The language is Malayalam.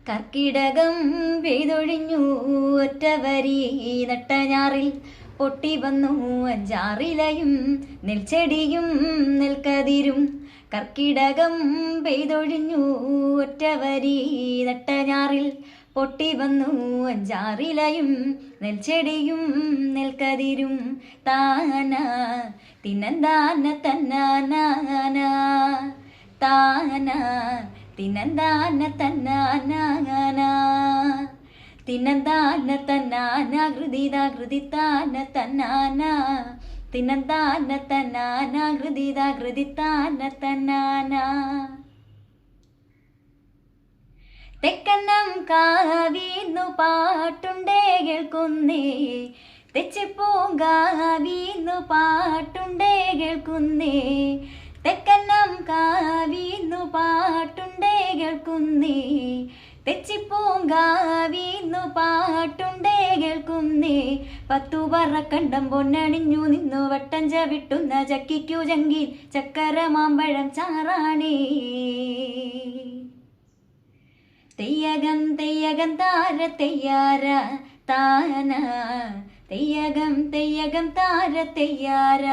കർക്കിടകം പെയ്തൊഴിഞ്ഞു ഒറ്റവരി നട്ടഞാറിൽ പൊട്ടി വന്നു അഞ്ചാറിലയും നെൽച്ചെടിയും നെൽക്കതിരും. കർക്കിടകം പെയ്തൊഴിഞ്ഞു ഒറ്റവരി നട്ടഞാറിൽ പൊട്ടി വന്നു അഞ്ചാറിലയും നെൽച്ചെടിയും നെൽക്കതിരും. താന തിനന്താന തന്നാന താന തിനന്താന തന്നാന തിനന്താന തന്നാന ഹൃദിത താന തന്നാന തിനന്താന തന്നാന ഹൃദിത തന്നാന. തെക്കന്നം കാവീന്നു പാട്ടുണ്ടേ കേൾക്കുന്നേ, തെച്ചിപ്പൂങ്കാവീന്നു പാട്ടുണ്ടേ കേൾക്കുന്നേ. തെക്കന്നം കാവീന്നു പാട്ടുണ്ടേ കേൾക്കുന്നേ, തെച്ചിപ്പൂങ്കാവീന്നു പാട്ടുണ്ടേ കേൾക്കുന്നേ. 10 പറക്കണ്ടം പൊന്നണിഞ്ഞു നിന്നു വട്ടഞ്ച വിട്ടുന്ന ചക്കിക്കു ചങ്കിൽ ചക്കര മാമ്പഴം ചാറാണേ. തെയ്യകം തെയ്യകം താര തെയ്യാര താന തെയ്യകം തെയ്യകം താര തെയ്യാര.